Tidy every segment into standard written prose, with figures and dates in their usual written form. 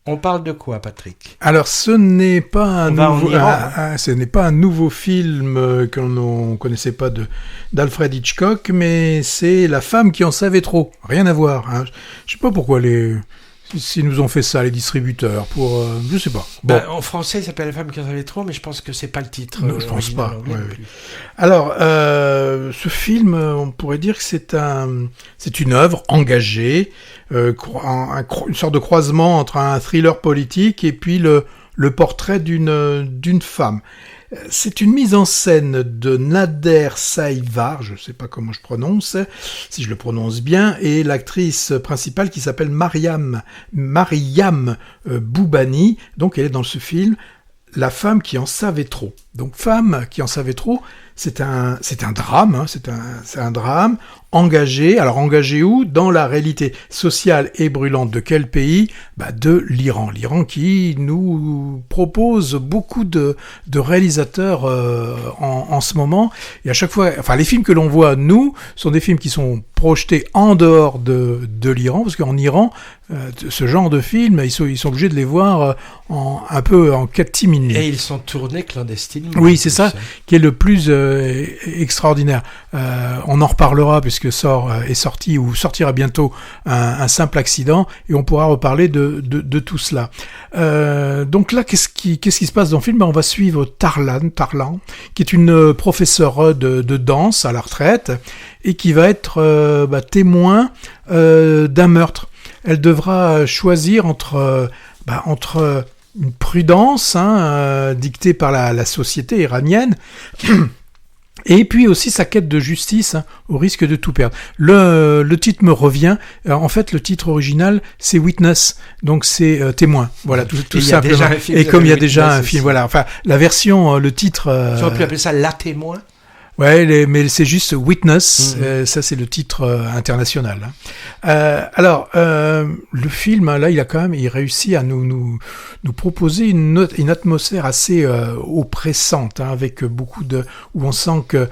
On parle de quoi, Patrick ? Alors, ce n'est pas ce n'est pas un nouveau film qu'on ne connaissait pas d'Alfred Hitchcock, mais c'est La femme qui en savait trop. Rien à voir. Hein. Je sais pas pourquoi s'ils nous ont fait ça, les distributeurs, je sais pas. Bon. En français, il s'appelle La femme qui en savait trop, mais je pense que c'est pas le titre. Non, je pense pas. Anglais, Ouais. Alors, ce film, on pourrait dire que c'est une œuvre engagée, une sorte de croisement entre un thriller politique et puis le portrait d'une femme. C'est une mise en scène de Nader Saïvar, je ne sais pas comment je prononce, si je le prononce bien, et l'actrice principale qui s'appelle Mariam Boubani. Donc elle est dans ce film La femme qui en savait trop. Donc Femme qui en savait trop, c'est un drame, hein, c'est un drame engagé. Alors engagé où ? Dans la réalité sociale et brûlante de quel pays ? De l'Iran. L'Iran qui nous propose beaucoup de réalisateurs en ce moment. Et à chaque fois, les films que l'on voit, nous, sont des films qui sont projetés en dehors de l'Iran, parce qu'en Iran, ce genre de films, ils sont obligés de les voir un peu en catimini. Et ils sont tournés clandestinement. Oui, c'est ça qui est le plus extraordinaire. On en reparlera puisque est sorti ou sortira bientôt un simple accident et on pourra reparler de tout cela. Donc là, qu'est-ce qui se passe dans le film ? On va suivre Tarlan, qui est une professeure de danse à la retraite et qui va être témoin d'un meurtre. Elle devra choisir entre une prudence dictée par la société iranienne et puis aussi sa quête de justice au risque de tout perdre. Le titre me revient. En fait, le titre original, c'est Witness, donc c'est témoin. Voilà, tout simplement. Et comme il y a déjà un film, voilà. Enfin, la version, le titre. Tu aurais pu appeler ça La Témoin. Ouais, mais c'est juste Witness, ça c'est le titre international. Alors, le film, là, il réussit à nous proposer une atmosphère assez oppressante, avec beaucoup où on sent que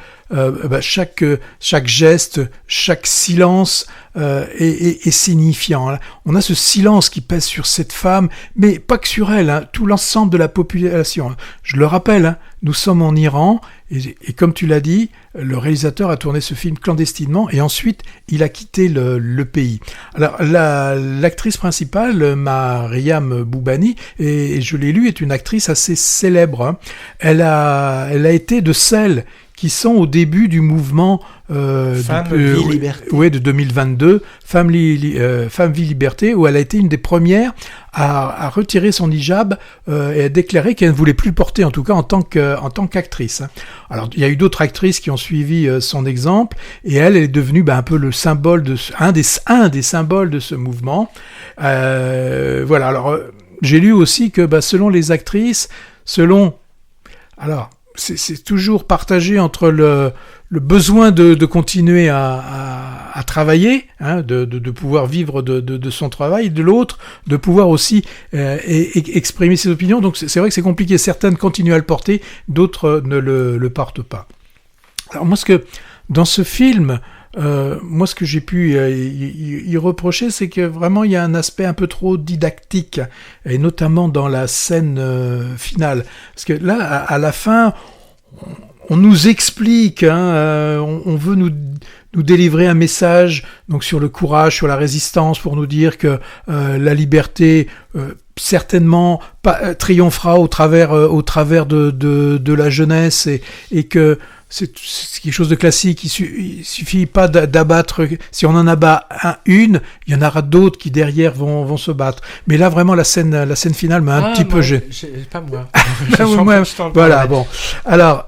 chaque geste, chaque silence est signifiant. On a ce silence qui pèse sur cette femme, mais pas que sur elle, tout l'ensemble de la population. Je le rappelle, nous sommes en Iran, et comme tu l'as dit, le réalisateur a tourné ce film clandestinement, et ensuite il a quitté le pays. Alors l'actrice principale, Mariam Boubani, et je l'ai lu, est une actrice assez célèbre. Elle a été de celles qui sont au début du mouvement Vie, Liberté. De 2022, Femme, Vie, Liberté, où elle a été une des premières à retirer son hijab et à déclarer qu'elle ne voulait plus le porter, en tout cas en tant qu'actrice. Alors, il y a eu d'autres actrices qui ont suivi son exemple, et elle est devenue un peu le symbole un des symboles de ce mouvement. Voilà. Alors, j'ai lu aussi que selon les actrices, c'est toujours partagé entre le besoin de continuer à travailler, de pouvoir vivre de son travail, et de l'autre, de pouvoir aussi exprimer ses opinions. Donc c'est vrai que c'est compliqué. Certaines continuent à le porter, d'autres ne le portent pas. Alors moi, dans ce film, ce que j'ai pu y reprocher, c'est que vraiment il y a un aspect un peu trop didactique, et notamment dans la scène finale. Parce que là, à la fin, on nous explique, on veut nous délivrer un message donc sur le courage, sur la résistance, pour nous dire que la liberté certainement triomphera au travers de la jeunesse, et que c'est quelque chose de classique. Il suffit pas d'abattre. Si on en abat une, il y en aura d'autres qui derrière vont se battre. Mais là, vraiment, la scène finale m'a un petit peu gêné. Pas moi. Voilà. Bon. Alors,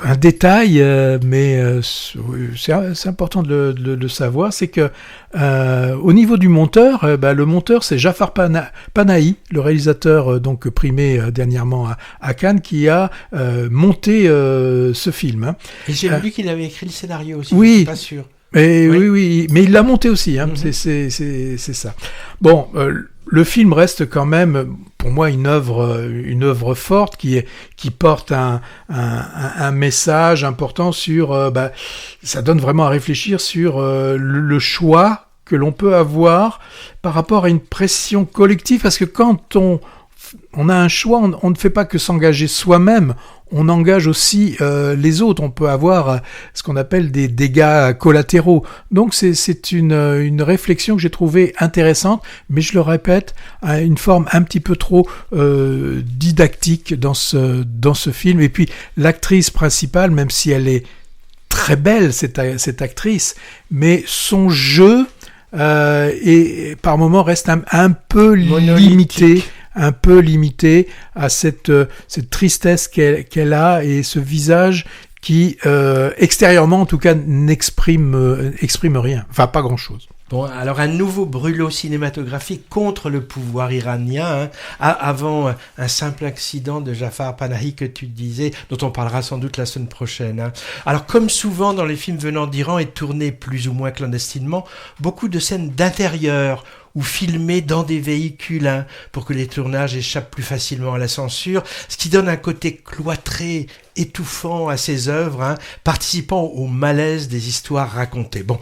un détail, mais c'est important de le savoir, c'est que au niveau du monteur, le monteur c'est Jafar Panahi, le réalisateur donc primé dernièrement à Cannes, qui a monté ce film. Et j'ai vu qu'il avait écrit le scénario aussi. Oui. Je suis pas sûr. Oui, mais il l'a monté aussi. C'est ça. Bon. Le film reste quand même, pour moi, une œuvre forte qui porte un message important sur. Ça donne vraiment à réfléchir sur le choix que l'on peut avoir par rapport à une pression collective, parce que quand on a un choix, on ne fait pas que s'engager soi-même, on engage aussi les autres. On peut avoir ce qu'on appelle des dégâts collatéraux. Donc c'est une réflexion que j'ai trouvée intéressante, mais je le répète, à une forme un petit peu trop didactique dans ce film. Et puis l'actrice principale, même si elle est très belle, cette actrice, mais son jeu et par moments reste un peu limité à cette tristesse qu'elle a et ce visage qui extérieurement en tout cas exprime rien, enfin pas grand chose. Bon, alors un nouveau brûlot cinématographique contre le pouvoir iranien, avant un simple accident de Jafar Panahi que tu disais, dont on parlera sans doute la semaine prochaine. Alors comme souvent dans les films venant d'Iran et tournés plus ou moins clandestinement, beaucoup de scènes d'intérieur ou filmées dans des véhicules pour que les tournages échappent plus facilement à la censure, ce qui donne un côté cloîtré, étouffant à ces œuvres, participant au malaise des histoires racontées. Bon,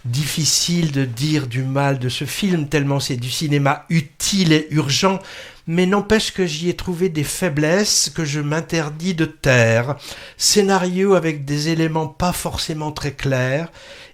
difficile de dire du mal de ce film, tellement c'est du cinéma utile et urgent, mais n'empêche que j'y ai trouvé des faiblesses que je m'interdis de taire. Scénario avec des éléments pas forcément très clairs,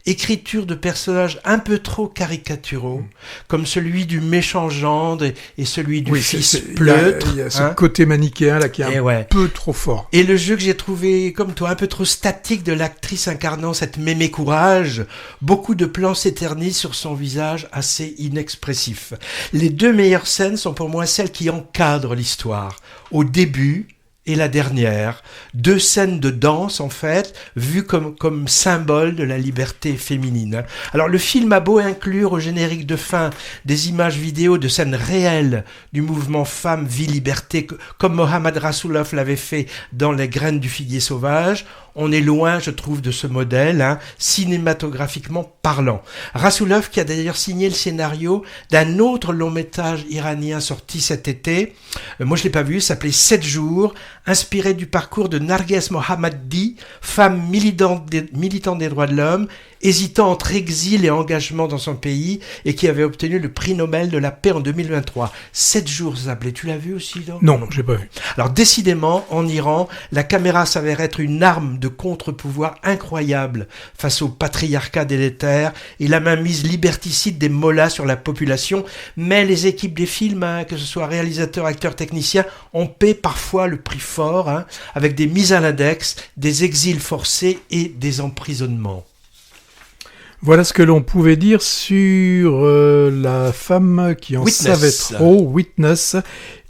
écriture de personnages un peu trop caricaturaux, comme celui du méchant gendre et celui du fils pleutre. Il y a ce côté manichéen là qui est un peu trop fort. Et le jeu que j'ai trouvé, comme toi, un peu trop statique de l'actrice incarnant cette Mémé Courage. Beaucoup de plans s'éternisent sur son visage assez inexpressif. Les deux meilleures scènes sont pour moi celles qui encadrent l'histoire. Au début et la dernière, deux scènes de danse en fait, vues comme symbole de la liberté féminine. Alors le film a beau inclure au générique de fin des images vidéo de scènes réelles du mouvement Femmes, Vie, Liberté, comme Mohammad Rasulov l'avait fait dans Les Graines du Figuier Sauvage, on est loin, je trouve, de ce modèle, cinématographiquement parlant. Rasulov, qui a d'ailleurs signé le scénario d'un autre long-métrage iranien sorti cet été, moi je l'ai pas vu, s'appelait 7 jours, inspiré du parcours de Narges Mohammadi, femme militante des droits de l'homme, hésitant entre exil et engagement dans son pays, et qui avait obtenu le prix Nobel de la paix en 2023. 7 jours, ça s'appelait. Tu l'as vu aussi, donc ? Non, j'ai pas vu. Alors, décidément, en Iran, la caméra s'avère être une arme de contre-pouvoir incroyable face au patriarcat délétère et la mainmise liberticide des mollahs sur la population, mais les équipes des films, que ce soit réalisateurs, acteurs, techniciens, on paie parfois le prix fort, avec des mises à l'index, des exils forcés et des emprisonnements. Voilà ce que l'on pouvait dire sur la femme qui en savait trop, Witness.